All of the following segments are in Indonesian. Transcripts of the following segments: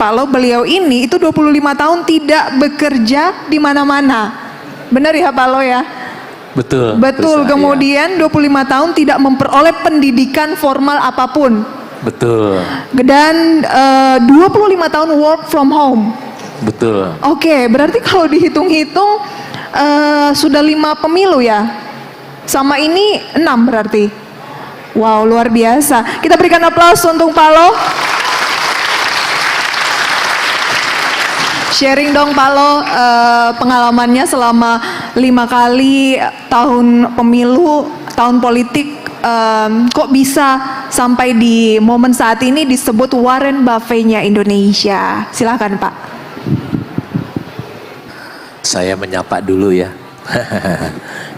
Kalau beliau ini itu 25 tahun tidak bekerja di mana-mana. Benar ya Pak Lo ya? Betul. Betul, kemudian 25 tahun tidak memperoleh pendidikan formal apapun. Betul. Dan 25 tahun work from home. Betul. Oke, berarti kalau dihitung-hitung sudah 5 pemilu ya? Sama ini 6 berarti. Wow, luar biasa. Kita berikan aplaus untuk Pak Lo. Sharing dong Pak Lo pengalamannya selama 5 kali tahun pemilu, tahun politik, kok bisa sampai di momen saat ini disebut Warren Buffett-nya Indonesia. Silakan Pak. Saya menyapa dulu ya.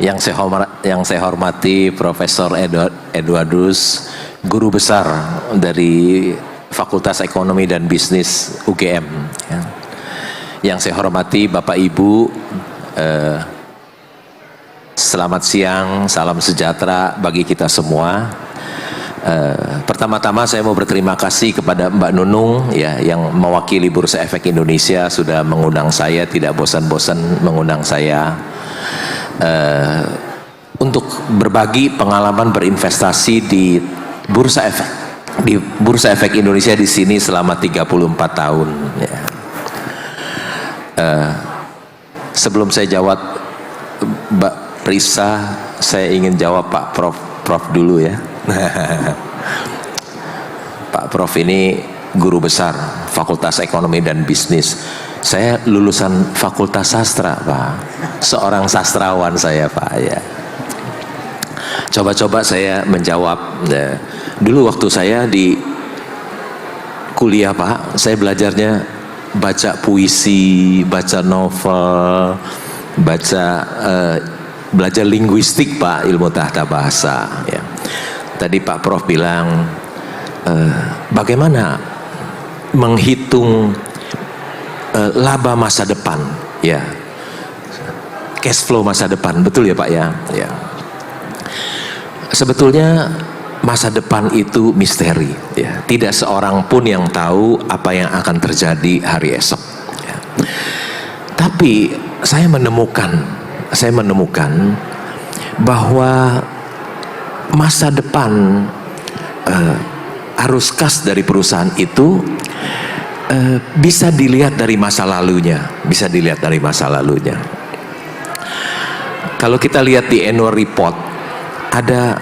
Yang saya hormati Profesor Edwardus, guru besar dari Fakultas Ekonomi dan Bisnis UGM. Ya. Yang saya hormati Bapak Ibu, selamat siang, salam sejahtera bagi kita semua. Pertama-tama saya mau berterima kasih kepada Mbak Nunung ya, yang mewakili Bursa Efek Indonesia sudah mengundang saya, tidak bosan-bosan mengundang saya untuk berbagi pengalaman berinvestasi di Bursa Efek Indonesia di sini selama 34 tahun ya. Sebelum saya jawab Mbak Prisa, saya ingin jawab Pak Prof dulu ya. Pak Prof ini guru besar Fakultas Ekonomi dan Bisnis. Saya lulusan Fakultas Sastra Pak, seorang sastrawan saya Pak ya. Coba-coba saya menjawab ya. Dulu waktu saya di kuliah Pak, saya belajarnya baca puisi, baca novel, belajar linguistik Pak, ilmu tata bahasa ya. Tadi Pak Prof bilang bagaimana menghitung laba masa depan ya, cash flow masa depan, betul ya Pak ya. Ya. Sebetulnya masa depan itu misteri ya. Tidak seorang pun yang tahu apa yang akan terjadi hari esok ya. Tapi saya menemukan bahwa masa depan arus kas dari perusahaan itu bisa dilihat dari masa lalunya, Kalau kita lihat di annual report, ada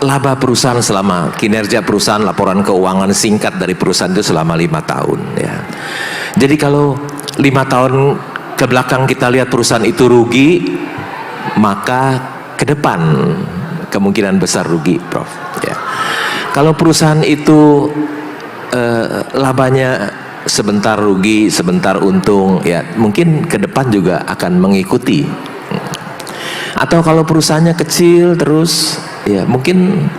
laba perusahaan selama kinerja perusahaan, laporan keuangan singkat dari perusahaan itu selama 5 tahun ya. Jadi kalau 5 tahun ke belakang kita lihat perusahaan itu rugi, maka ke depan kemungkinan besar rugi Prof ya. Kalau perusahaan itu labanya sebentar rugi, sebentar untung ya, mungkin ke depan juga akan mengikuti. Atau kalau perusahaannya kecil terus ya, mungkin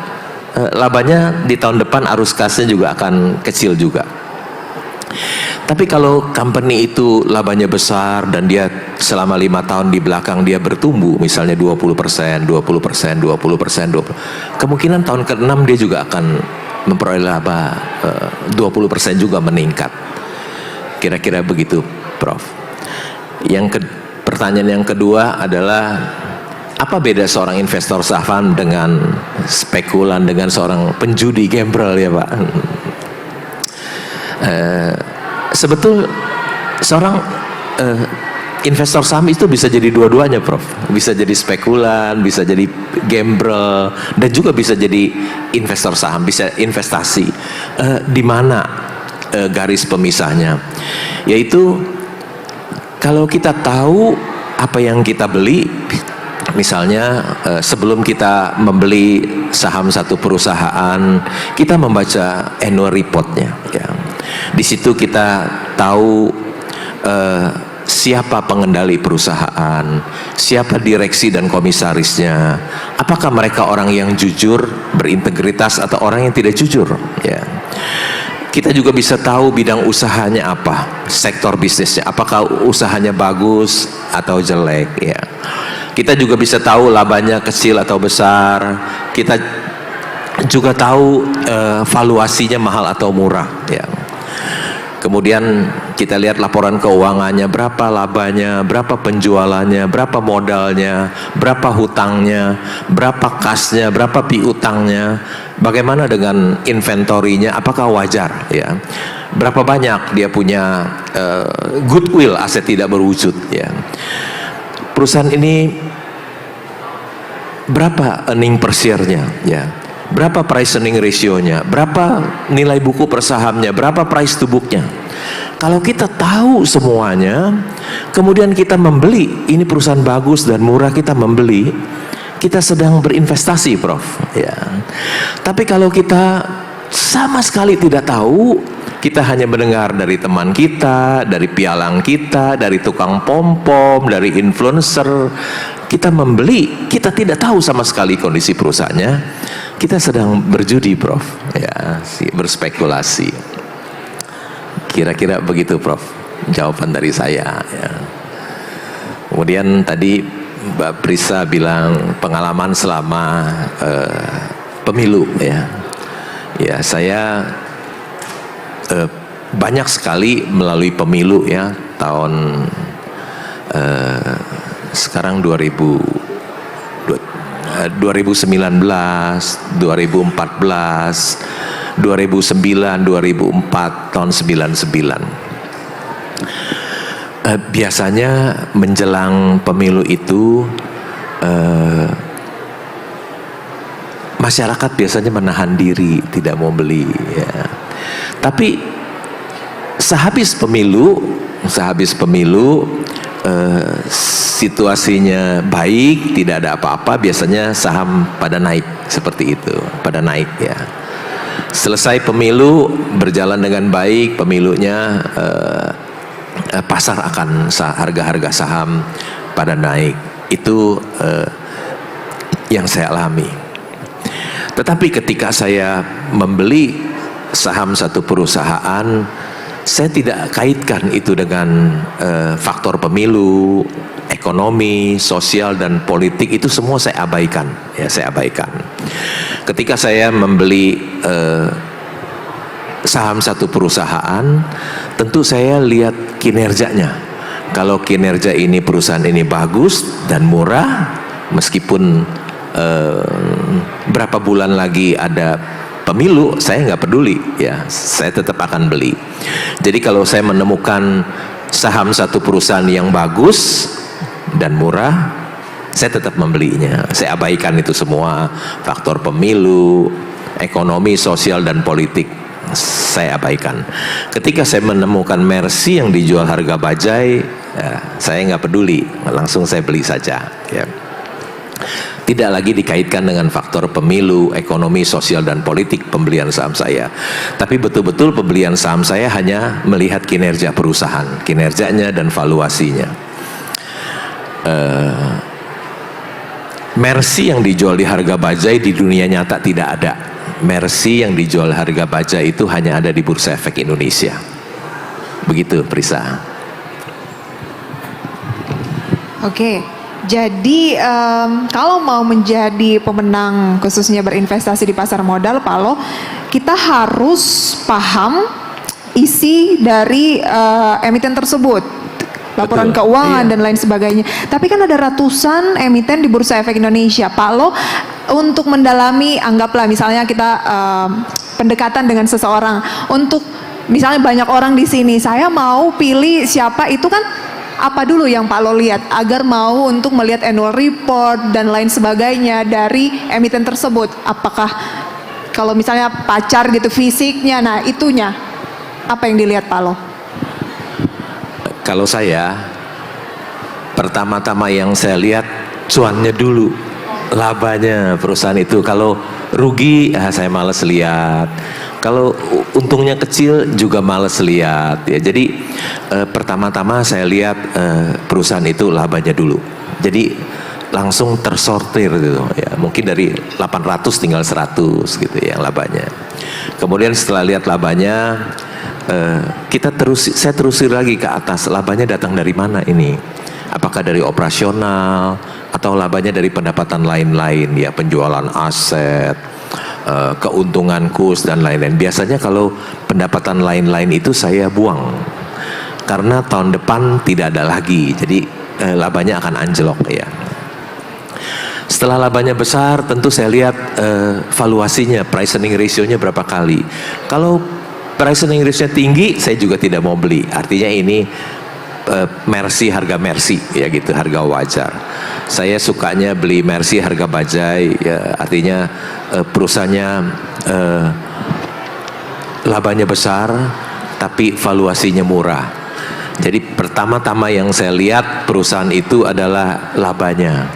labanya di tahun depan arus kasnya juga akan kecil juga. Tapi kalau company itu labanya besar dan dia selama 5 tahun di belakang dia bertumbuh, misalnya 20%, kemungkinan tahun ke-6 dia juga akan memperoleh laba 20% juga meningkat. Kira-kira begitu Prof. Pertanyaan yang kedua adalah, apa beda seorang investor saham dengan spekulan, dengan seorang penjudi gambler ya Pak? Sebetul seorang investor saham itu bisa jadi dua-duanya Prof. Bisa jadi spekulan, bisa jadi gambler, dan juga bisa jadi investor saham, bisa investasi. Di mana garis pemisahnya? Yaitu kalau kita tahu apa yang kita beli, misalnya sebelum kita membeli saham satu perusahaan, kita membaca annual reportnya ya. Di situ kita tahu siapa pengendali perusahaan, siapa direksi dan komisarisnya, apakah mereka orang yang jujur, berintegritas, atau orang yang tidak jujur ya. Kita juga bisa tahu bidang usahanya apa, sektor bisnisnya, apakah usahanya bagus atau jelek ya. Kita juga bisa tahu labanya kecil atau besar. Kita juga tahu valuasinya mahal atau murah ya. Kemudian kita lihat laporan keuangannya, berapa labanya, berapa penjualannya, berapa modalnya, berapa hutangnya, berapa kasnya, berapa piutangnya, bagaimana dengan inventorinya, apakah wajar ya? Berapa banyak dia punya goodwill, aset tidak berwujud ya. Perusahaan ini berapa earning per share-nya ya? Berapa price earning ratio-nya, berapa nilai buku per sahamnya, berapa price to book-nya. Kalau kita tahu semuanya, kemudian kita membeli, ini perusahaan bagus dan murah, kita membeli, kita sedang berinvestasi, Prof. Ya. Tapi kalau kita sama sekali tidak tahu, kita hanya mendengar dari teman kita, dari pialang kita, dari tukang pom-pom, dari influencer, kita membeli, kita tidak tahu sama sekali kondisi perusahaannya, kita sedang berjudi, Prof. Ya, berspekulasi. Kira-kira begitu, Prof. Jawaban dari saya. Ya. Kemudian tadi Mbak Prisa bilang pengalaman selama pemilu, ya. Ya, saya banyak sekali melalui pemilu ya, tahun sekarang 2019, 2014, 2009, 2004, tahun 99. Biasanya menjelang pemilu itu masyarakat biasanya menahan diri, tidak mau beli ya. Tapi sehabis pemilu situasinya baik, tidak ada apa-apa, biasanya saham pada naik seperti itu, pada naik ya. Selesai pemilu, berjalan dengan baik pemilunya, pasar akan harga-harga saham pada naik. Itu yang saya alami. Tetapi ketika saya membeli saham satu perusahaan, saya tidak kaitkan itu dengan faktor pemilu, ekonomi, sosial dan politik, itu semua saya abaikan. Ya, saya abaikan. Ketika saya membeli saham satu perusahaan, tentu saya lihat kinerjanya. Kalau kinerja ini, perusahaan ini bagus dan murah, meskipun berapa bulan lagi ada pemilu, saya nggak peduli ya, saya tetap akan beli. Jadi kalau saya menemukan saham satu perusahaan yang bagus dan murah, saya tetap membelinya. Saya abaikan itu semua, faktor pemilu, ekonomi, sosial dan politik, saya abaikan. Ketika saya menemukan Mercy yang dijual harga bajai, ya, saya nggak peduli, langsung saya beli saja ya. Tidak lagi dikaitkan dengan faktor pemilu, ekonomi, sosial, dan politik pembelian saham saya. Tapi betul-betul pembelian saham saya hanya melihat kinerja perusahaan, kinerjanya dan valuasinya. Mercy yang dijual di harga bajai di dunia nyata tidak ada. Mercy yang dijual harga bajai itu hanya ada di Bursa Efek Indonesia. Begitu, Prisa. Oke. Jadi kalau mau menjadi pemenang khususnya berinvestasi di pasar modal, Pak Lo, kita harus paham isi dari emiten tersebut, laporan Betul, keuangan iya. dan lain sebagainya. Tapi kan ada ratusan emiten di Bursa Efek Indonesia, Pak Lo, untuk mendalami, anggaplah misalnya kita pendekatan dengan seseorang, untuk misalnya banyak orang di sini, saya mau pilih siapa, itu kan apa dulu yang Pak Lo lihat agar mau untuk melihat annual report dan lain sebagainya dari emiten tersebut? Apakah kalau misalnya pacar gitu fisiknya, nah itunya apa yang dilihat Pak Lo? Kalau saya, pertama-tama yang saya lihat cuannya dulu, labanya perusahaan itu. Kalau rugi, saya malas lihat. Kalau untungnya kecil juga males lihat ya. Jadi pertama-tama saya lihat perusahaan itu labanya dulu. Jadi langsung tersortir gitu ya. Mungkin dari 800 tinggal 100 gitu ya labanya. Kemudian setelah lihat labanya, saya terusir lagi ke atas, labanya datang dari mana ini? Apakah dari operasional atau labanya dari pendapatan lain-lain ya, penjualan aset, keuntungan kurs dan lain-lain. Biasanya kalau pendapatan lain-lain itu saya buang karena tahun depan tidak ada lagi, jadi labanya akan anjlok ya. Setelah labanya besar, tentu saya lihat valuasinya, price earning ratio-nya berapa kali. Kalau price earning ratio tinggi, saya juga tidak mau beli. Artinya ini Mercy, harga Mercy ya gitu, harga wajar. Saya sukanya beli Mercy harga bajai ya, artinya perusahaannya labanya besar tapi valuasinya murah. Jadi pertama-tama yang saya lihat perusahaan itu adalah labanya,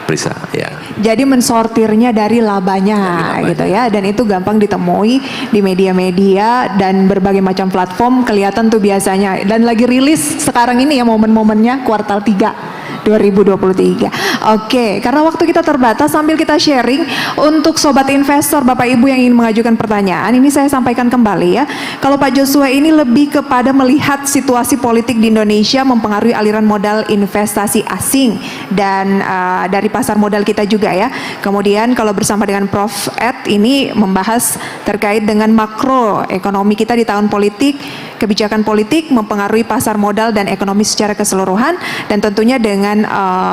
Prisa ya. Jadi mensortirnya dari labanya gitu ya, dan itu gampang ditemui di media-media dan berbagai macam platform, kelihatan tuh biasanya. Dan lagi rilis sekarang ini ya momen-momennya kuartal 3 2023. Oke, karena waktu kita terbatas, sambil kita sharing untuk sobat investor, Bapak Ibu yang ingin mengajukan pertanyaan, ini saya sampaikan kembali ya. Kalau Pak Joshua ini lebih kepada melihat situasi politik di Indonesia mempengaruhi aliran modal investasi asing dan dari pasar modal kita juga ya. Kemudian kalau bersama dengan Prof. Ed ini membahas terkait dengan makro ekonomi kita di tahun politik, kebijakan politik mempengaruhi pasar modal dan ekonomi secara keseluruhan, dan tentunya dengan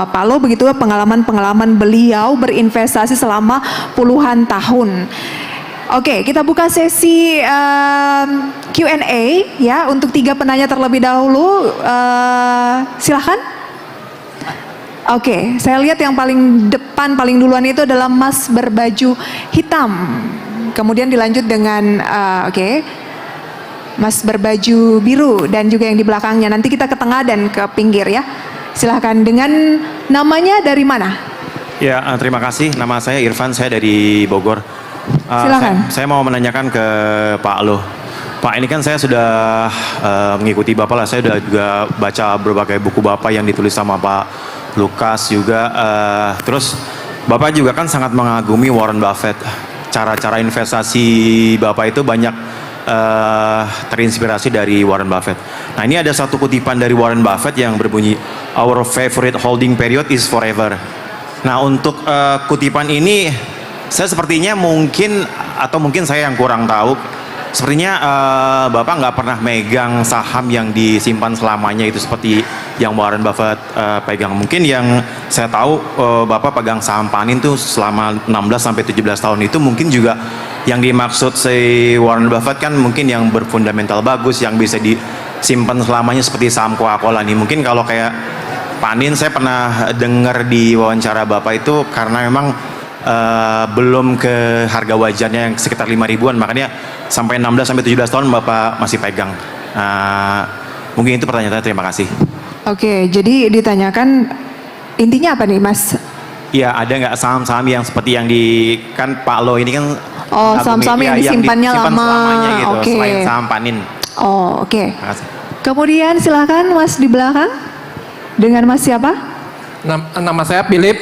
Pak Lo begitu pengalaman-pengalaman beliau berinvestasi selama puluhan tahun. Oke, kita buka sesi Q&A ya untuk 3 penanya terlebih dahulu. Silahkan. Oke, saya lihat yang paling depan, paling duluan itu adalah Mas berbaju hitam. Kemudian dilanjut dengan Mas berbaju biru dan juga yang di belakangnya. Nanti kita ke tengah dan ke pinggir ya. Silahkan, dengan namanya dari mana? Ya, terima kasih. Nama saya Irfan, saya dari Bogor. Silakan. Saya mau menanyakan ke Pak Lo. Pak, ini kan saya sudah mengikuti Bapak lah. Saya sudah juga baca berbagai buku Bapak yang ditulis sama Pak Lukas juga. Terus Bapak juga kan sangat mengagumi Warren Buffett. Cara-cara investasi Bapak itu banyak terinspirasi dari Warren Buffett. Nah, ini ada satu kutipan dari Warren Buffett yang berbunyi, "Our favorite holding period is forever." Nah, untuk kutipan ini saya sepertinya mungkin saya yang kurang tahu. Sepertinya Bapak nggak pernah megang saham yang disimpan selamanya itu seperti yang Warren Buffett pegang. Mungkin yang saya tahu Bapak pegang saham Panin tuh selama 16 sampai 17 tahun itu, mungkin juga yang dimaksud si Warren Buffett kan mungkin yang berfundamental bagus, yang bisa disimpan selamanya seperti saham Coca-Cola nih. Mungkin kalau kayak Panin, saya pernah dengar di wawancara Bapak itu karena memang belum ke harga wajarnya yang sekitar 5 ribuan, makanya sampai 16 sampai 17 tahun Bapak masih pegang. Mungkin itu pertanyaan saya, terima kasih. Oke, jadi ditanyakan intinya apa nih, Mas? Iya, ada nggak saham-saham yang seperti yang kan Pak Lo ini kan saham-saham yang disimpannya disimpan lama selamanya gitu, oke. selain saham Panin. Oke. Terima kasih. Kemudian silakan Mas di belakang. Dengan Mas siapa? Nama saya Philip,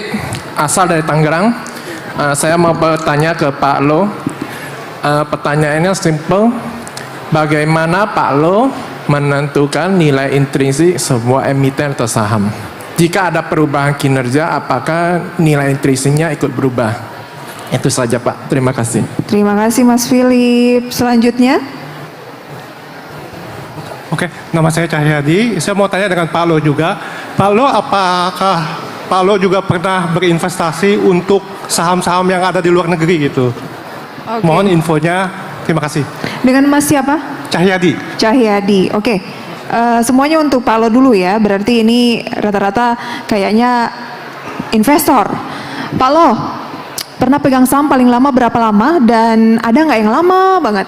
asal dari Tangerang. Saya mau bertanya ke Pak Lo. Pertanyaannya simple. Bagaimana Pak Lo menentukan nilai intrinsik sebuah emiten atau saham? Jika ada perubahan kinerja, apakah nilai intrinsiknya ikut berubah? Itu saja Pak, terima kasih. Terima kasih Mas Philip. Selanjutnya. Oke, nama saya Cahyadi. Saya mau tanya dengan Pak Lo juga. Pak Lo, apakah Pak Lo juga pernah berinvestasi untuk saham-saham yang ada di luar negeri gitu? Oke. Mohon infonya. Terima kasih. Dengan Mas siapa? Cahyadi. Cahyadi. Oke. Semuanya untuk Pak Lo dulu ya. Berarti ini rata-rata kayaknya investor. Pak Lo, pernah pegang saham paling lama berapa lama? Dan ada nggak yang lama banget?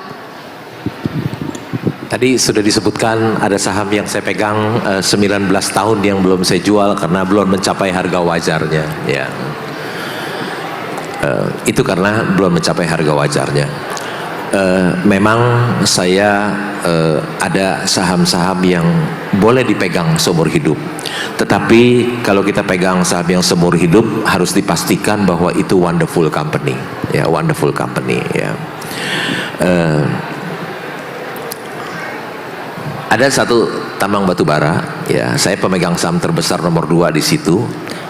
Tadi sudah disebutkan ada saham yang saya pegang 19 tahun yang belum saya jual karena belum mencapai harga wajarnya ya. Itu karena belum mencapai harga wajarnya. Memang saya ada saham-saham yang boleh dipegang seumur hidup. Tetapi kalau kita pegang saham yang seumur hidup harus dipastikan bahwa itu wonderful company ya, wonderful company ya. Ada satu tambang batu bara, ya, saya pemegang saham terbesar nomor 2 di situ.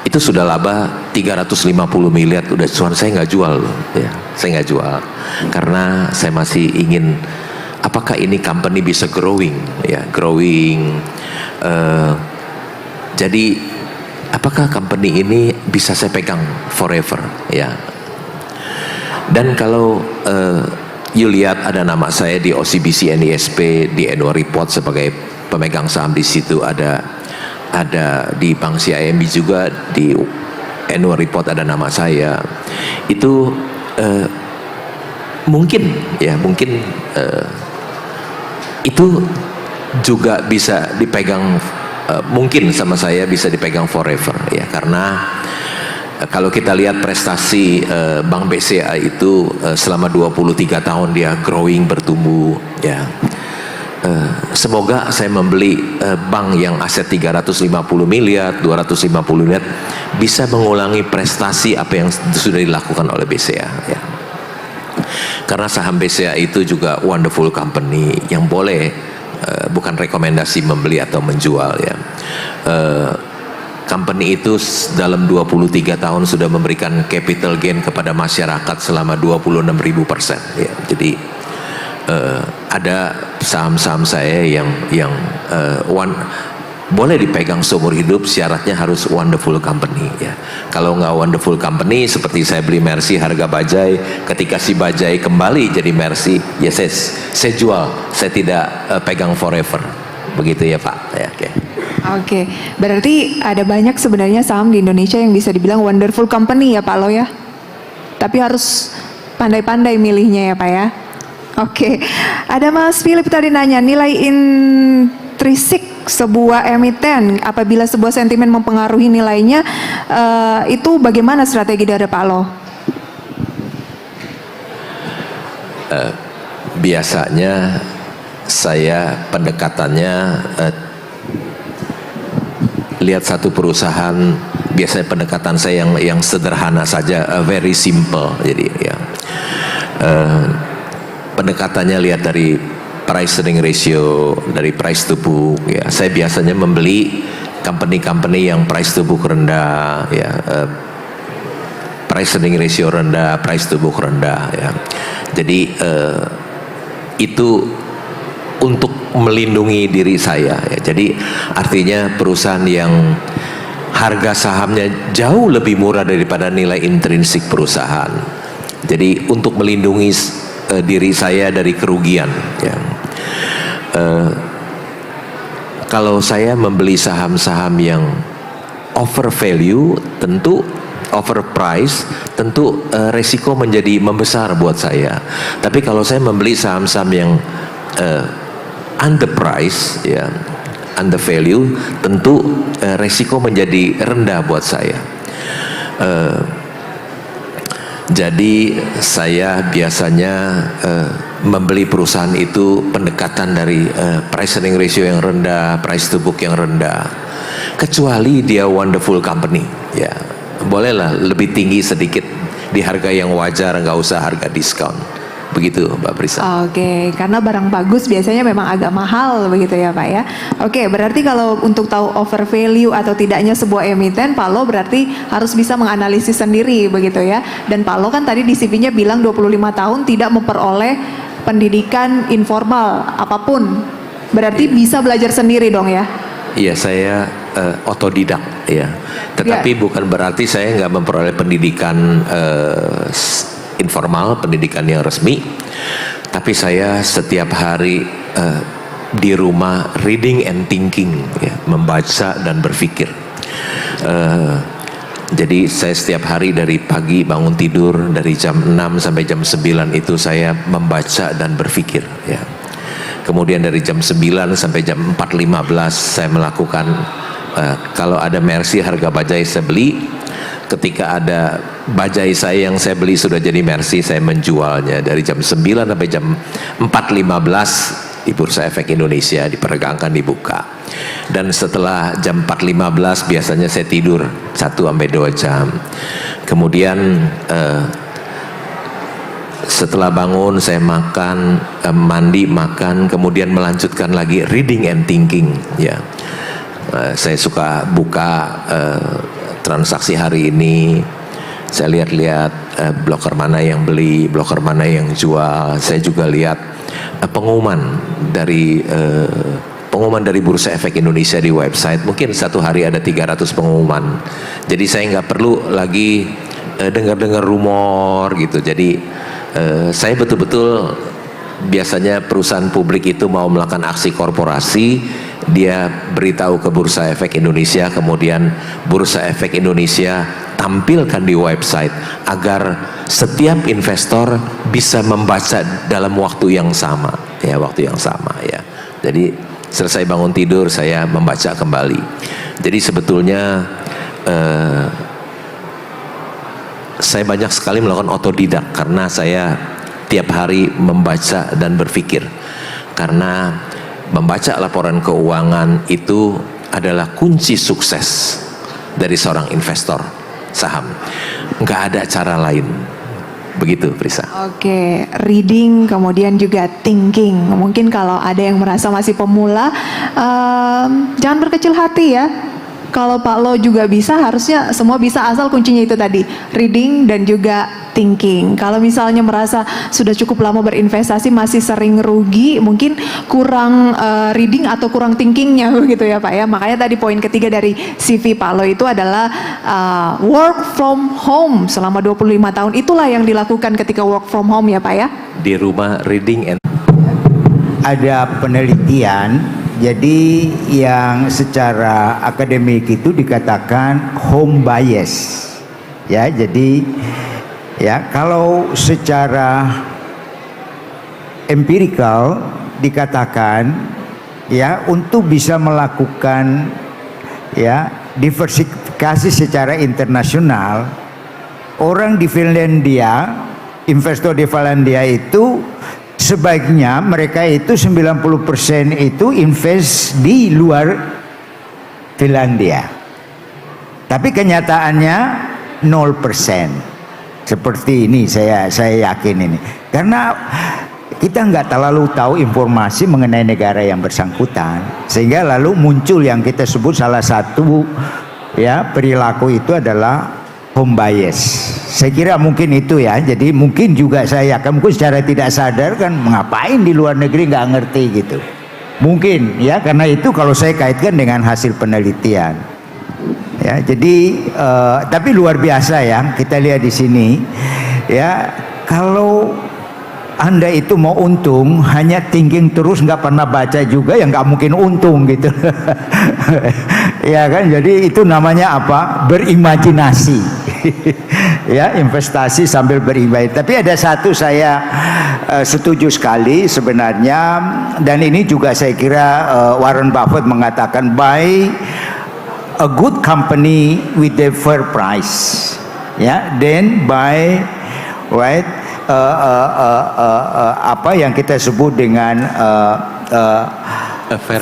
Itu sudah laba 350 miliar, udah cuman saya nggak jual loh, ya. saya nggak jual karena saya masih ingin apakah ini company bisa growing, ya growing. Jadi apakah company ini bisa saya pegang forever, ya. Dan kalau you lihat ada nama saya di OCBC NISP di annual report sebagai pemegang saham di situ, ada di Bank CIMB juga di annual report ada nama saya. Itu mungkin itu juga bisa dipegang, mungkin sama saya bisa dipegang forever, ya, karena kalau kita lihat prestasi Bank BCA itu selama 23 tahun dia growing, bertumbuh, ya. Semoga saya membeli bank yang aset 350 miliar, 250 miliar bisa mengulangi prestasi apa yang sudah dilakukan oleh BCA, ya. Karena saham BCA itu juga wonderful company yang boleh, bukan rekomendasi membeli atau menjual, ya. Company itu dalam 23 tahun sudah memberikan capital gain kepada masyarakat selama 26.000%, ya. Jadi ada saham-saham saya yang boleh dipegang seumur hidup, syaratnya harus wonderful company, ya. Kalau nggak wonderful company, seperti saya beli Mercy harga bajai, ketika si bajai kembali jadi Mercy, ya saya jual, saya tidak pegang forever, begitu ya Pak, ya. Oke, berarti ada banyak sebenarnya saham di Indonesia yang bisa dibilang wonderful company ya Pak Lo, ya. Tapi harus pandai-pandai milihnya ya Pak, ya. Oke, ada Mas Philip tadi nanya nilai intrinsik sebuah emiten apabila sebuah sentimen mempengaruhi nilainya, itu bagaimana strategi dari Pak Lo? Biasanya saya pendekatannya lihat satu perusahaan, biasanya pendekatan saya yang sederhana saja, very simple. Jadi ya pendekatannya lihat dari price earning ratio, dari price to book, ya. Saya biasanya membeli company-company yang price to book rendah, ya, price earning ratio rendah, price to book rendah, ya. Jadi itu untuk melindungi diri saya, ya. Jadi artinya perusahaan yang harga sahamnya jauh lebih murah daripada nilai intrinsik perusahaan. Jadi untuk melindungi diri saya dari kerugian, ya. Kalau saya membeli saham-saham yang over value, tentu over price, tentu resiko menjadi membesar buat saya. Tapi kalau saya membeli saham-saham yang under price, ya, under value, tentu resiko menjadi rendah buat saya. Jadi saya biasanya membeli perusahaan itu pendekatan dari price earning ratio yang rendah, price to book yang rendah. Kecuali dia wonderful company, ya, bolehlah lebih tinggi sedikit di harga yang wajar, nggak usah harga diskon. Begitu Mbak Prisa. Oke, karena barang bagus biasanya memang agak mahal begitu ya Pak, ya. Oke, berarti kalau untuk tahu over value atau tidaknya sebuah emiten, Pak Lo berarti harus bisa menganalisis sendiri begitu ya. Dan Pak Lo kan tadi di CV-nya bilang 25 tahun tidak memperoleh pendidikan informal apapun. Berarti bisa belajar sendiri dong ya? Iya, saya otodidak, ya. Tetapi bukan berarti saya nggak memperoleh pendidikan informal, pendidikan yang resmi, tapi saya setiap hari di rumah reading and thinking, ya, membaca dan berpikir. Jadi saya setiap hari dari pagi bangun tidur dari jam 6 sampai jam 9 itu saya membaca dan berpikir, ya. Kemudian dari jam 9 sampai jam 4.15 saya melakukan, kalau ada Mercy harga bajai saya beli. Ketika ada bajai saya yang saya beli sudah jadi Mercy, saya menjualnya dari jam 9 sampai jam 4.15 di Bursa Efek Indonesia diperdagangkan, dibuka. Dan setelah jam 4.15 biasanya saya tidur 1-2 jam. Kemudian setelah bangun saya makan, mandi, makan, kemudian melanjutkan lagi reading and thinking, ya. Saya suka buka transaksi hari ini, Saya lihat-lihat broker mana yang beli, broker mana yang jual. Saya juga lihat pengumuman dari Bursa Efek Indonesia di website. Mungkin satu hari ada 300 pengumuman. Jadi saya nggak perlu lagi dengar-dengar rumor gitu. Jadi saya betul-betul, biasanya perusahaan publik itu mau melakukan aksi korporasi, dia beritahu ke Bursa Efek Indonesia, kemudian Bursa Efek Indonesia tampilkan di website agar setiap investor bisa membaca dalam waktu yang sama, ya, waktu yang sama, ya. Jadi selesai bangun tidur saya membaca kembali. Jadi sebetulnya saya banyak sekali melakukan otodidak karena saya tiap hari membaca dan berpikir, karena membaca laporan keuangan itu adalah kunci sukses dari seorang investor saham. Nggak ada cara lain. Begitu, Prisa. Oke, reading kemudian juga thinking. Mungkin kalau ada yang merasa masih pemula, jangan berkecil hati ya. Kalau Pak Lo juga bisa, harusnya semua bisa, asal kuncinya itu tadi, reading dan juga thinking. Kalau misalnya merasa sudah cukup lama berinvestasi masih sering rugi, mungkin kurang reading atau kurang thinkingnya begitu ya Pak ya. Makanya tadi poin ketiga dari CV Pak Lo itu adalah work from home selama 25 tahun. Itulah yang dilakukan ketika work from home ya Pak ya. Di rumah reading and ada penelitian, jadi yang secara akademik itu dikatakan home bias. Ya, jadi ya kalau secara empirikal dikatakan ya untuk bisa melakukan ya diversifikasi secara internasional, orang di Finlandia, investor di Finlandia itu sebaiknya mereka itu 90% itu invest di luar Finlandia. Tapi kenyataannya 0%. Seperti ini saya yakin ini. Karena kita nggak terlalu tahu informasi mengenai negara yang bersangkutan. Sehingga lalu muncul yang kita sebut salah satu ya perilaku itu adalah home bias. Saya kira mungkin itu ya. Jadi mungkin juga saya akan mungkin secara tidak sadar kan ngapain di luar negeri nggak ngerti gitu. Mungkin ya, karena itu kalau saya kaitkan dengan hasil penelitian. Ya, jadi tapi luar biasa ya kita lihat di sini ya, kalau Anda itu mau untung hanya thinking terus nggak pernah baca juga ya nggak mungkin untung gitu. Ya kan, jadi itu namanya apa? Berimajinasi. Ya, investasi sambil berimajinasi. Tapi ada satu saya setuju sekali sebenarnya, dan ini juga saya kira Warren Buffett mengatakan buy a good company with a fair price. Ya, then buy right apa yang kita sebut dengan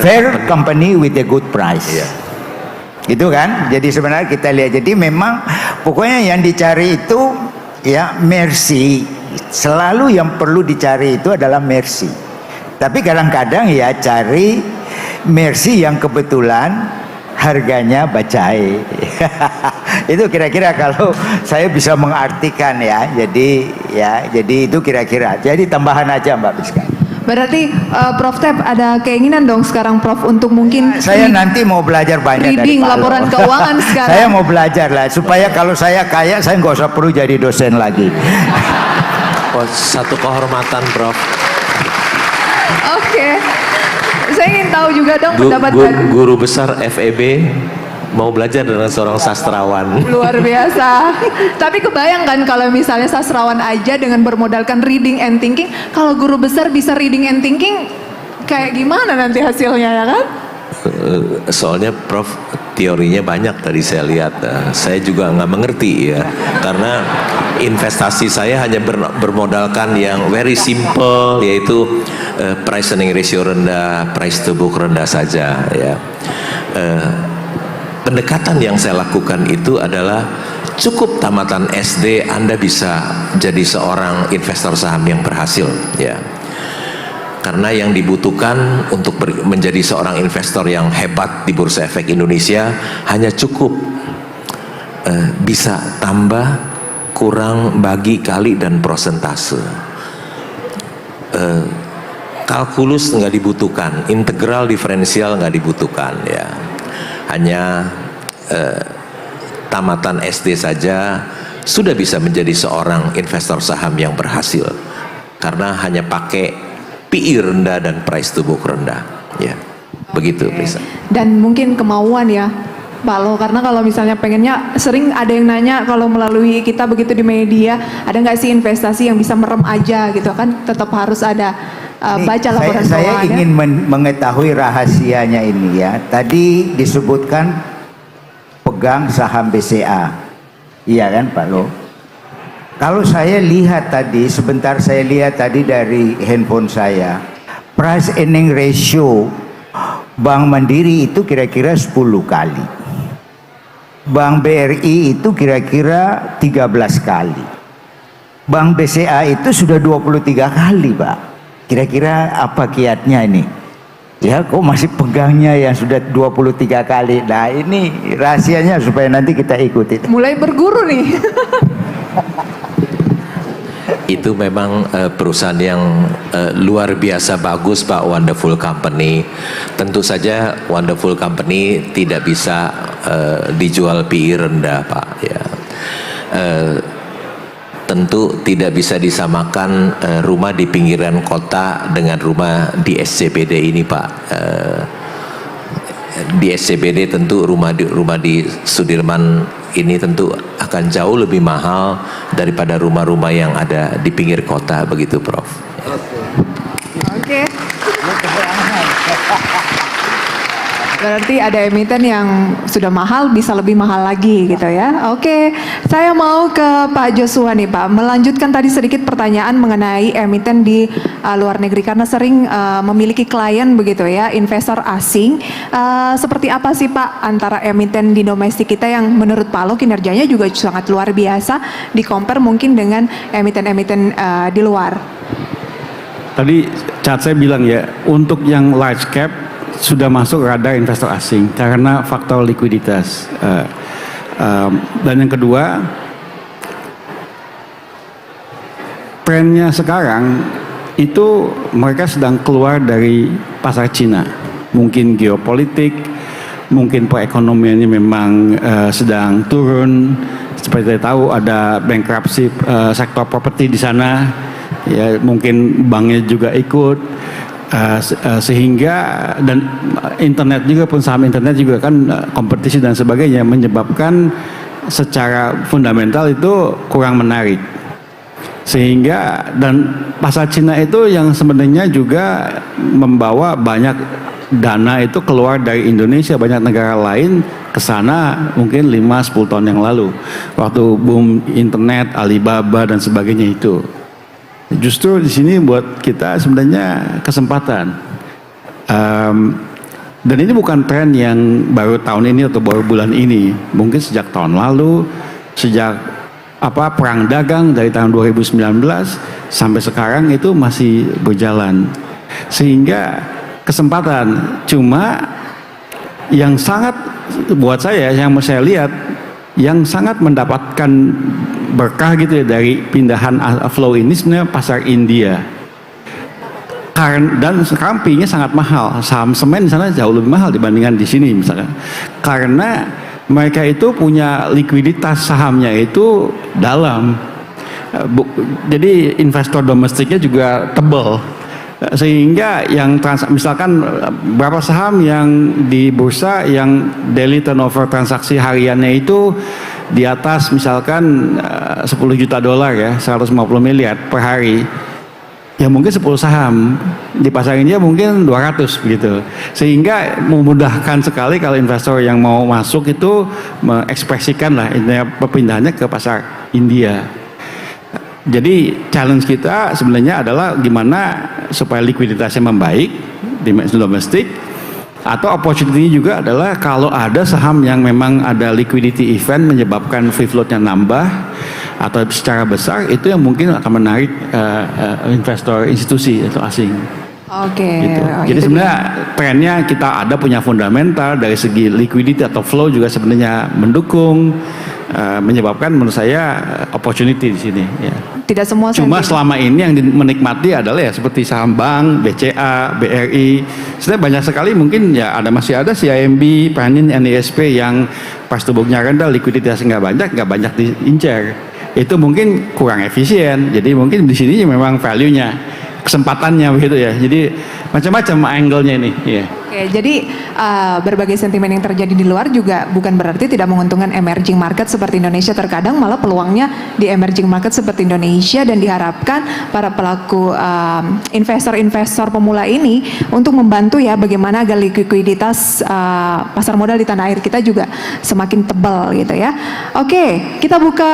fair company with a good price. Yeah. Gitu kan? Jadi sebenarnya kita lihat, jadi memang pokoknya yang dicari itu ya mercy. Selalu yang perlu dicari itu adalah mercy. Tapi kadang-kadang ya cari mercy yang kebetulan harganya bacai. Itu kira-kira kalau saya bisa mengartikan ya. Jadi itu kira-kira. Jadi tambahan aja Mbak Biska. Berarti Prof Tep ada keinginan dong sekarang Prof untuk mungkin saya nanti mau belajar banyak reading dari Pak laporan Lo. keuangan sekarang. Saya mau belajar lah supaya kalau saya kaya saya nggak usah perlu jadi dosen lagi. oh, satu kehormatan, Prof. Oke. Saya ingin tahu juga dong pendapat Guru besar FEB mau belajar dengan seorang sastrawan. luar biasa. Tapi kebayangkan kalau misalnya sastrawan aja dengan bermodalkan reading and thinking, kalau guru besar bisa reading and thinking, kayak gimana nanti hasilnya ya kan? Soalnya Prof teorinya banyak tadi saya lihat. Saya juga nggak mengerti ya, karena investasi saya hanya bermodalkan yang very simple, yaitu price earning ratio rendah, price to book rendah saja ya. Pendekatan yang saya lakukan itu adalah cukup tamatan SD Anda bisa jadi seorang investor saham yang berhasil ya. Karena yang dibutuhkan untuk menjadi seorang investor yang hebat di Bursa Efek Indonesia hanya cukup bisa tambah kurang bagi, kali, dan prosentase. Kalkulus nggak dibutuhkan, integral diferensial nggak dibutuhkan ya. Hanya tamatan SD saja sudah bisa menjadi seorang investor saham yang berhasil karena hanya pakai PI rendah dan price to book rendah ya. Begitu bisa. Dan mungkin kemauan ya Pak Lo, karena kalau misalnya pengennya, sering ada yang nanya kalau melalui kita begitu di media, ada nggak sih investasi yang bisa merem aja gitu kan, tetap harus ada baca laporan saya keuangannya. ingin mengetahui rahasianya ini ya. Tadi disebutkan pegang saham BCA, iya kan Pak Lo? Kalau saya lihat tadi, sebentar saya lihat tadi dari handphone saya, price earning ratio Bank Mandiri itu kira-kira 10 kali. Bank BRI itu kira-kira 13 kali. Bank BCA itu sudah 23 kali Pak. Kira-kira apa kiatnya ini? Ya kok masih pegangnya yang sudah 23 kali. Nah ini rahasianya supaya nanti kita ikuti. Mulai berguru nih. Itu memang perusahaan yang luar biasa bagus Pak, Wonderful Company. Tentu saja Wonderful Company tidak bisa dijual PI rendah Pak ya. Tentu tidak bisa disamakan rumah di pinggiran kota dengan rumah di SCBD ini Pak. Di SCBD tentu rumah di Sudirman ini tentu akan jauh lebih mahal daripada rumah-rumah yang ada di pinggir kota, begitu Prof. Oke. Berarti ada emiten yang sudah mahal bisa lebih mahal lagi gitu ya. Oke, saya mau ke Pak Joshua nih Pak, melanjutkan tadi sedikit pertanyaan mengenai emiten di luar negeri karena sering memiliki klien begitu ya, investor asing. Seperti apa sih Pak antara emiten di domestik kita yang menurut Pak Lo kinerjanya juga sangat luar biasa di compare mungkin dengan emiten-emiten di luar? Tadi chat saya bilang ya, untuk yang large cap sudah masuk radar investor asing karena faktor likuiditas. Dan yang kedua, trennya sekarang itu mereka sedang keluar dari pasar Cina. Mungkin geopolitik, mungkin perekonomiannya memang sedang turun. Seperti kita tahu ada bankruptcy sektor properti di sana. Ya, mungkin banknya juga ikut. Sehingga dan internet juga pun saham internet juga kan kompetisi dan sebagainya menyebabkan secara fundamental itu kurang menarik, sehingga dan pasar Cina itu yang sebenarnya juga membawa banyak dana itu keluar dari Indonesia, banyak negara lain ke sana mungkin 5-10 tahun yang lalu waktu boom internet, Alibaba dan sebagainya itu. Justru di sini buat kita sebenarnya kesempatan. Dan ini bukan tren yang baru tahun ini atau baru bulan ini. Mungkin sejak tahun lalu, sejak perang dagang dari tahun 2019 sampai sekarang itu masih berjalan. Sehingga kesempatan. Cuma yang sangat buat saya, yang saya lihat, yang sangat mendapatkan berkah gitu ya dari pindahan flow ini sebenarnya pasar India. Dan sekarang PI-nya sangat mahal. Saham semen di sana jauh lebih mahal dibandingkan di sini misalkan. Karena mereka itu punya likuiditas sahamnya itu dalam. Jadi investor domestiknya juga tebal. Sehingga yang misalkan berapa saham yang di bursa yang daily turnover transaksi hariannya itu di atas misalkan 10 juta dolar ya, 150 miliar per hari. Ya mungkin 10 saham, di pasar India mungkin 200 begitu. Sehingga memudahkan sekali kalau investor yang mau masuk itu mengekspresikan lah perpindahannya ke pasar India. Jadi challenge kita sebenarnya adalah gimana supaya likuiditasnya membaik di domestik, atau opportunity juga adalah kalau ada saham yang memang ada liquidity event menyebabkan free floatnya nambah atau secara besar, itu yang mungkin akan menarik investor institusi atau asing. Oke. Gitu. Jadi sebenarnya trennya kita ada punya fundamental dari segi liquidity atau flow juga sebenarnya mendukung. menyebabkan menurut saya opportunity di sini. Ya. Tidak semua Cuma sentimen. selama ini yang menikmati adalah ya seperti saham bank, BCA, BRI. Sebenarnya banyak sekali mungkin ya masih ada CIMB, Panin, NISP yang pas tubuhnya rendah, likuiditas nggak banyak diincar. Itu mungkin kurang efisien. Jadi mungkin di sini memang value-nya, kesempatannya begitu ya. Jadi macam-macam angle-nya ini. Ya. Oke, jadi berbagai sentimen yang terjadi di luar juga bukan berarti tidak menguntungkan emerging market seperti Indonesia. Terkadang malah peluangnya di emerging market seperti Indonesia, dan diharapkan para pelaku investor-investor pemula ini untuk membantu ya bagaimana agar likuiditas pasar modal di tanah air kita juga semakin tebal gitu ya. Oke, kita buka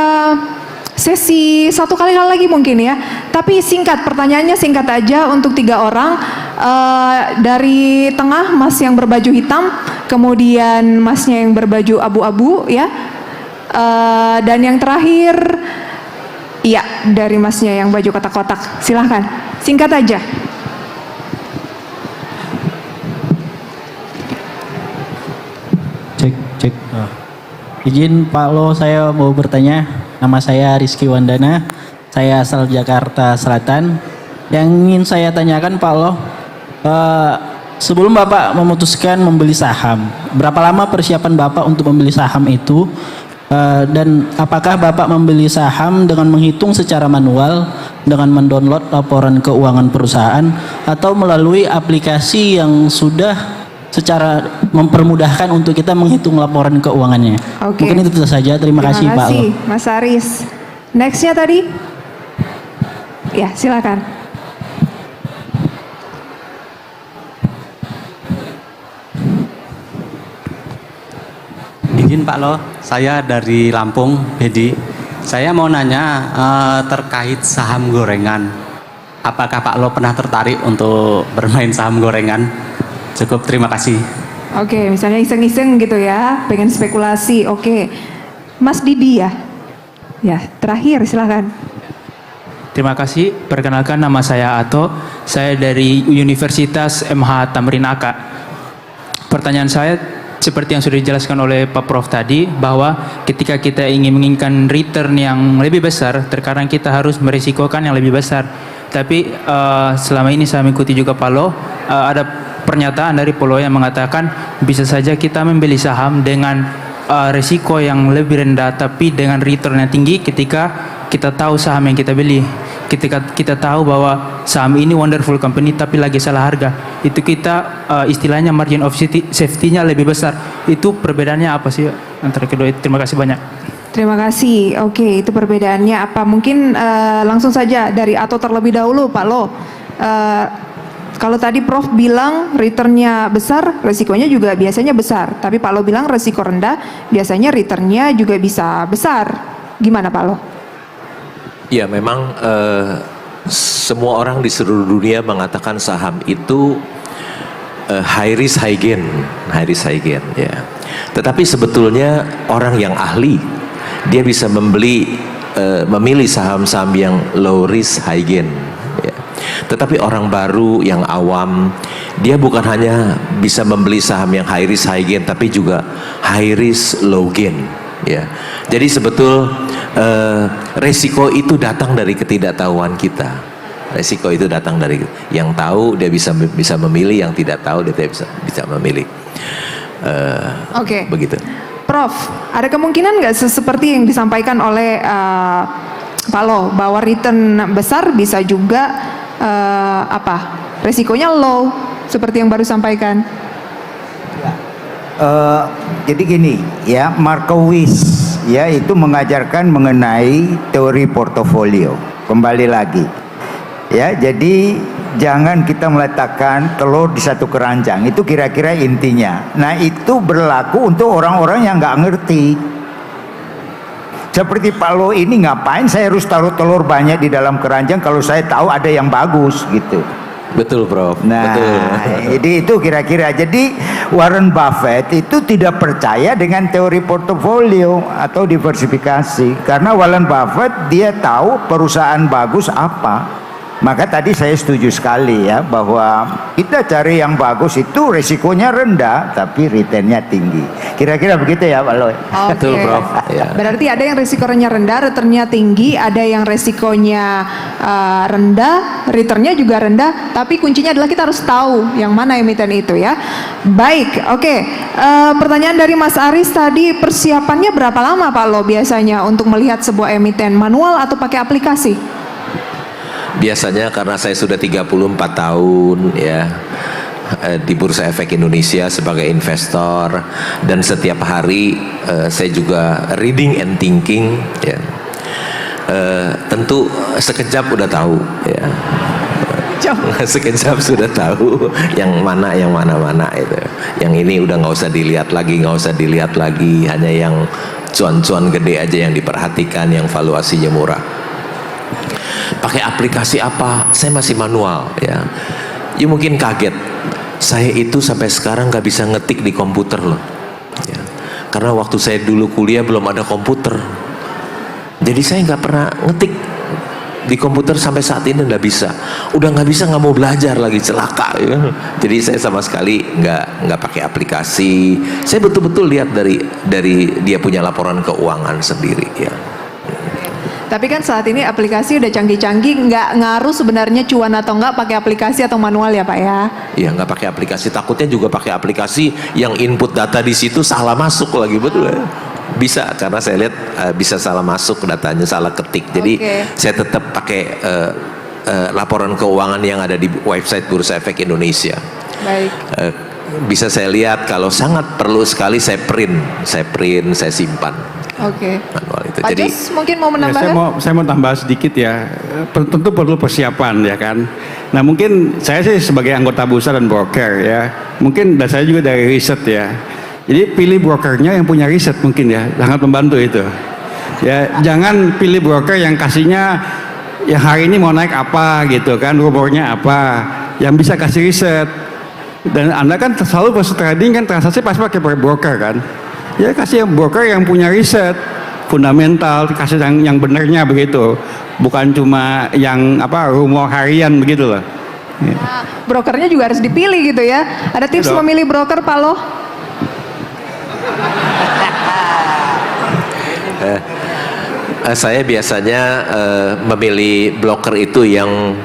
sesi satu kali lagi mungkin ya, tapi singkat, pertanyaannya singkat aja untuk 3 orang. Dari tengah mas yang berbaju hitam, kemudian masnya yang berbaju abu-abu ya, dan yang terakhir iya dari masnya yang baju kotak-kotak. Silahkan singkat aja. Cek. Izin Pak Lo, saya mau bertanya. Nama saya Rizky Wandana. Saya asal Jakarta Selatan. Yang ingin saya tanyakan Pak Lo, sebelum Bapak memutuskan membeli saham, berapa lama persiapan Bapak untuk membeli saham itu? Dan apakah Bapak membeli saham dengan menghitung secara manual, dengan mendownload laporan keuangan perusahaan, atau melalui aplikasi yang sudah secara mempermudahkan untuk kita menghitung laporan keuangannya? Oke. Mungkin itu saja. Terima kasih Pak Lo. Mas Aris. Nextnya tadi? Ya, silakan. Izin Pak Lo, saya dari Lampung, Bedi. Saya mau nanya terkait saham gorengan. Apakah Pak Lo pernah tertarik untuk bermain saham gorengan? Cukup, terima kasih. Oke, misalnya iseng-iseng gitu ya, pengen spekulasi. Oke, Mas Didi ya. Ya, terakhir silakan. Terima kasih. Perkenalkan, nama saya Ato. Saya dari Universitas MH Tamrin Aka. Pertanyaan saya seperti yang sudah dijelaskan oleh Pak Prof tadi, bahwa ketika kita ingin menginginkan return yang lebih besar, terkadang kita harus merisikokan yang lebih besar. Tapi selama ini saya mengikuti juga Pak Lo, ada pernyataan dari Polo yang mengatakan bisa saja kita membeli saham dengan risiko yang lebih rendah tapi dengan return yang tinggi ketika kita tahu saham yang kita beli. Ketika kita tahu bahwa saham ini wonderful company tapi lagi salah harga, itu kita istilahnya margin of safety-nya lebih besar. Itu perbedaannya apa sih antara kedua itu? Terima kasih banyak. Terima kasih. Oke, itu perbedaannya apa? Mungkin langsung saja dari Ato terlebih dahulu, Pak Lo. Kalau tadi Prof bilang returnnya besar, resikonya juga biasanya besar. Tapi Pak Lo bilang resiko rendah, biasanya returnnya juga bisa besar. Gimana Pak Lo? Ya memang semua orang di seluruh dunia mengatakan saham itu high risk high gain, ya. Tetapi sebetulnya orang yang ahli dia bisa memilih saham-saham yang low risk high gain. Ya. Tetapi orang baru yang awam dia bukan hanya bisa membeli saham yang high risk high gain, tapi juga high risk low gain. Ya, jadi resiko itu datang dari ketidaktahuan kita. Resiko itu datang dari yang tahu dia bisa memilih, yang tidak tahu dia tidak bisa memilih. Oke. Begitu. Prof, ada kemungkinan nggak seperti yang disampaikan oleh Pak Lo bahwa return besar bisa juga resikonya low seperti yang baru sampaikan? Jadi gini ya, Markowitz ya itu mengajarkan mengenai teori portofolio. Kembali lagi ya, jadi jangan kita meletakkan telur di satu keranjang, itu kira-kira intinya. Nah itu berlaku untuk orang-orang yang nggak ngerti. Seperti Pak Lo ini, ngapain saya harus taruh telur banyak di dalam keranjang kalau saya tahu ada yang bagus gitu. Betul Prof. Nah, betul. jadi itu kira-kira. Jadi Warren Buffett itu tidak percaya dengan teori portofolio atau diversifikasi, karena Warren Buffett dia tahu perusahaan bagus apa. Maka tadi saya setuju sekali ya, bahwa kita cari yang bagus itu resikonya rendah tapi returnnya tinggi. Kira-kira begitu ya Pak Loy. Oke. Betul, Prof. Ya. Berarti ada yang resikonya rendah, returnnya tinggi, ada yang resikonya rendah, returnnya juga rendah, tapi kuncinya adalah kita harus tahu yang mana emiten itu ya. Baik, oke. Pertanyaan dari Mas Aris tadi, persiapannya berapa lama Pak Lo biasanya untuk melihat sebuah emiten, manual atau pakai aplikasi? Biasanya karena saya sudah 34 tahun ya di Bursa Efek Indonesia sebagai investor, dan setiap hari saya juga reading and thinking ya. Tentu sekejap udah tahu ya. Sekejap sudah tahu yang mana itu. Yang ini udah nggak usah dilihat lagi, hanya yang cuan-cuan gede aja yang diperhatikan, yang valuasinya murah. Pakai aplikasi apa? Saya masih manual ya. Ya mungkin kaget, saya itu sampai sekarang nggak bisa ngetik di komputer loh ya. Karena waktu saya dulu kuliah belum ada komputer, jadi saya nggak pernah ngetik di komputer sampai saat ini. Udah nggak bisa, nggak mau belajar lagi, celaka ya. Jadi saya sama sekali nggak pakai aplikasi. Saya betul-betul lihat dari dia punya laporan keuangan sendiri ya. Tapi kan saat ini aplikasi udah canggih-canggih, nggak ngaruh sebenarnya cuan atau nggak pakai aplikasi atau manual ya Pak ya? Iya, nggak pakai aplikasi, takutnya juga pakai aplikasi yang input data di situ salah masuk lagi, betul ya? Bisa, karena saya lihat bisa salah masuk datanya, salah ketik. Jadi saya tetap pakai laporan keuangan yang ada di website Bursa Efek Indonesia. Baik. Bisa saya lihat, kalau sangat perlu sekali saya print, saya simpan. Oke. Manual itu. Pak Jadi Jos mungkin mau Ya, menambahkan? saya mau tambah sedikit ya. Tentu perlu persiapan ya kan. Nah mungkin saya sih sebagai anggota bursa dan broker ya, mungkin dan saya juga dari riset ya. Jadi pilih brokernya yang punya riset mungkin ya, sangat membantu itu. Ya jangan pilih broker yang kasihnya ya hari ini mau naik apa gitu kan, rumornya apa, yang bisa kasih riset. Dan Anda kan selalu pas trading kan transaksi pasti pakai broker kan. Ya kasih yang broker yang punya riset fundamental, kasih yang benernya begitu, bukan cuma yang rumor harian begitu loh. Ya. Nah, brokernya juga harus dipilih gitu ya. Ada tips memilih broker Pak Lo? Saya biasanya memilih broker itu yang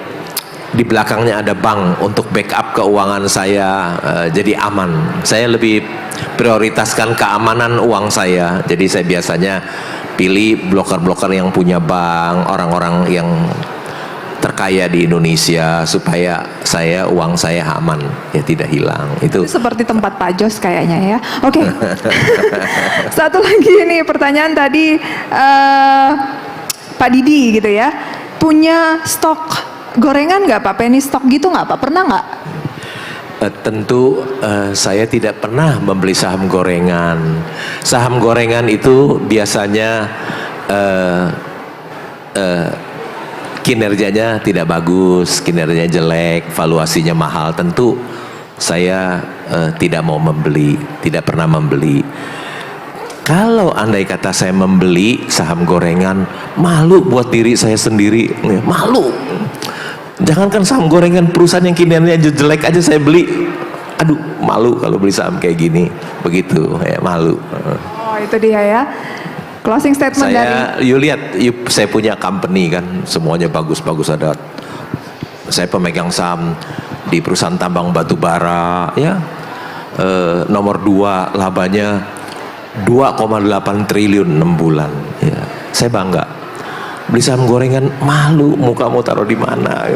di belakangnya ada bank untuk backup keuangan saya, jadi aman. Saya lebih prioritaskan keamanan uang saya. Jadi saya biasanya pilih broker-broker yang punya bank, orang-orang yang terkaya di Indonesia, supaya uang saya aman, ya tidak hilang. Itu seperti tempat Pak Jos kayaknya ya. Oke. Satu lagi nih pertanyaan tadi Pak Didi gitu ya. Punya stok gorengan nggak Pak? Penny stock gitu nggak Pak? Pernah nggak? Tentu saya tidak pernah membeli saham gorengan. Saham gorengan itu biasanya kinerjanya tidak bagus, kinerjanya jelek, valuasinya mahal. Tentu saya tidak mau membeli, tidak pernah membeli. Kalau andai kata saya membeli saham gorengan, malu buat diri saya sendiri, malu. Jangankan saham gorengan, perusahaan yang kinerjanya jelek aja saya beli. Aduh, malu kalau beli saham kayak gini. Begitu, ya malu. Oh, itu dia ya. Closing statement dari... saya punya company kan, semuanya bagus-bagus, ada. Saya pemegang saham di perusahaan tambang batu bara, ya. Nomor 2 labanya 2,8 triliun 6 bulan. Ya. Saya bangga. Beli saham gorengan, malu, muka mau taruh di mana?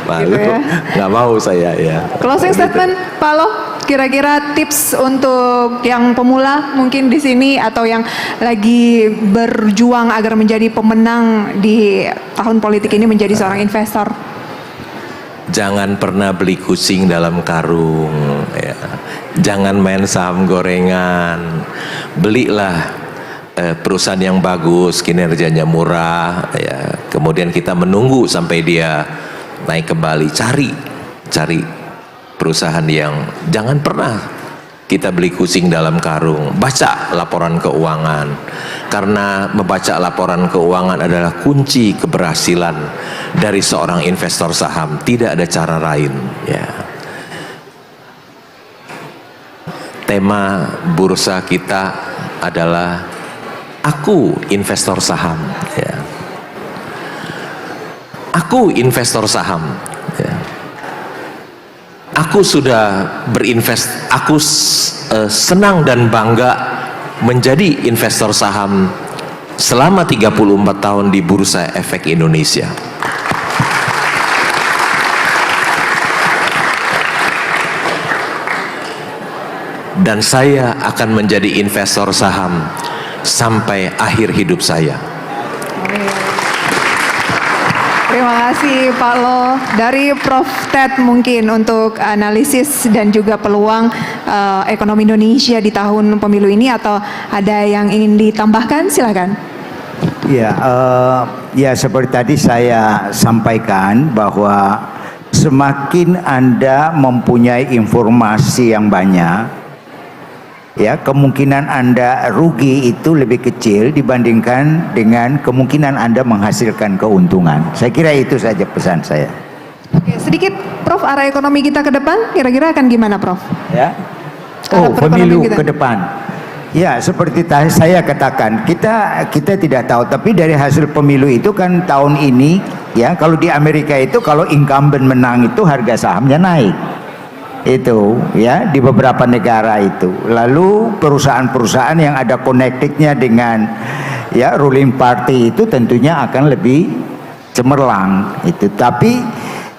Malu, gitu ya? Nggak mau saya ya. Closing statement, Pak Lo, kira-kira tips untuk yang pemula mungkin di sini atau yang lagi berjuang agar menjadi pemenang di tahun politik ini menjadi seorang investor. Jangan pernah beli kucing dalam karung, ya. Jangan main saham gorengan, belilah perusahaan yang bagus, kinerjanya murah, ya. Kemudian kita menunggu sampai dia naik kembali. Cari perusahaan yang jangan pernah kita beli kucing dalam karung. Baca laporan keuangan, karena membaca laporan keuangan adalah kunci keberhasilan dari seorang investor saham. Tidak ada cara lain, ya. Tema bursa kita adalah aku investor saham, ya. Aku investor saham, ya. Aku sudah aku senang dan bangga menjadi investor saham selama 34 tahun di Bursa Efek Indonesia. Dan saya akan menjadi investor saham sampai akhir hidup saya. Terima kasih Pak Lo. Dari Prof Ted mungkin untuk analisis dan juga peluang ekonomi Indonesia di tahun pemilu ini, atau ada yang ingin ditambahkan, silakan. Ya, ya seperti tadi saya sampaikan bahwa semakin Anda mempunyai informasi yang banyak, ya, kemungkinan Anda rugi itu lebih kecil dibandingkan dengan kemungkinan Anda menghasilkan keuntungan. Saya kira itu saja pesan saya. Oke, sedikit Prof, arah ekonomi kita ke depan kira-kira akan gimana, Prof? Ya. Arah Oh, perekonomian pemilu kita. ke depan. Ya, seperti saya katakan, kita tidak tahu, tapi dari hasil pemilu itu kan tahun ini, ya, kalau di Amerika itu kalau incumbent menang itu harga sahamnya naik. Itu ya, di beberapa negara itu. Lalu perusahaan-perusahaan yang ada connectednya dengan ya ruling party itu tentunya akan lebih cemerlang itu. Tapi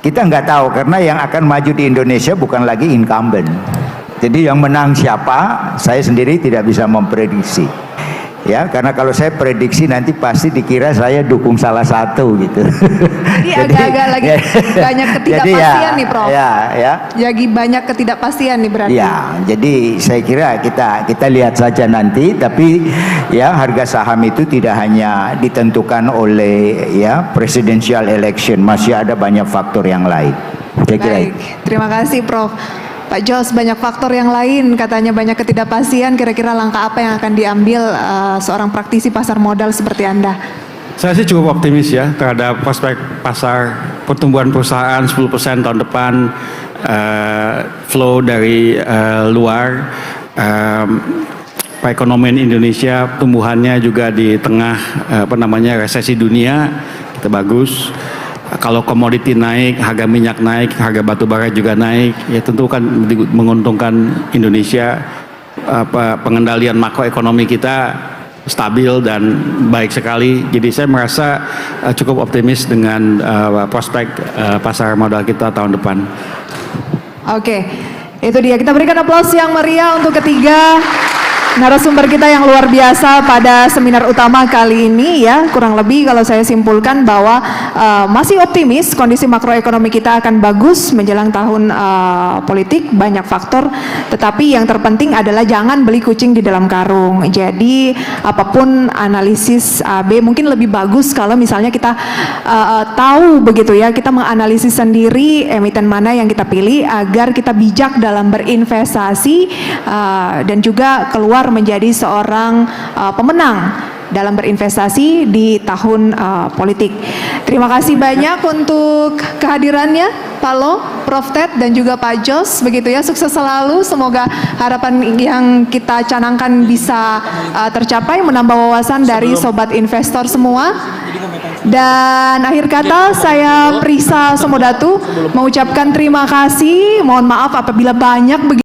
kita nggak tahu, karena yang akan maju di Indonesia bukan lagi incumbent. Jadi yang menang siapa, saya sendiri tidak bisa memprediksi. Ya, karena kalau saya prediksi nanti pasti dikira saya dukung salah satu gitu. Jadi agak-agak lagi banyak ketidakpastian nih, Prof. Ya. Jadi banyak ketidakpastian nih berarti. Ya, jadi saya kira kita lihat saja nanti. Tapi ya, harga saham itu tidak hanya ditentukan oleh ya presidential election, masih ada banyak faktor yang lain. Saya kira Baik, terima kasih Prof. Pak Jos, banyak faktor yang lain, katanya banyak ketidakpastian. Kira-kira langkah apa yang akan diambil seorang praktisi pasar modal seperti Anda? Saya sih cukup optimis ya terhadap prospek pasar pertumbuhan perusahaan 10% tahun depan, flow dari luar, perekonomian Indonesia tumbuhannya juga di tengah resesi dunia kita bagus. Kalau komoditi naik, harga minyak naik, harga batu bara juga naik, ya tentu kan menguntungkan Indonesia. Pengendalian makroekonomi kita stabil dan baik sekali. Jadi saya merasa cukup optimis dengan prospek pasar modal kita tahun depan. Oke, itu dia. Kita berikan aplaus yang meriah untuk ketiga narasumber kita yang luar biasa pada seminar utama kali ini ya. Kurang lebih kalau saya simpulkan bahwa masih optimis kondisi makroekonomi kita akan bagus menjelang tahun politik, banyak faktor, tetapi yang terpenting adalah jangan beli kucing di dalam karung. Jadi apapun analisis AB mungkin lebih bagus kalau misalnya kita tahu begitu ya, kita menganalisis sendiri emiten mana yang kita pilih agar kita bijak dalam berinvestasi dan juga keluar menjadi seorang pemenang dalam berinvestasi di tahun politik. Terima kasih banyak untuk kehadirannya Pak Lo, Prof Ted dan juga Pak Jos, begitu ya. Sukses selalu, semoga harapan yang kita canangkan bisa tercapai, menambah wawasan dari sobat investor semua. Dan akhir kata saya Prisa Somodatu mengucapkan terima kasih. Mohon maaf apabila banyak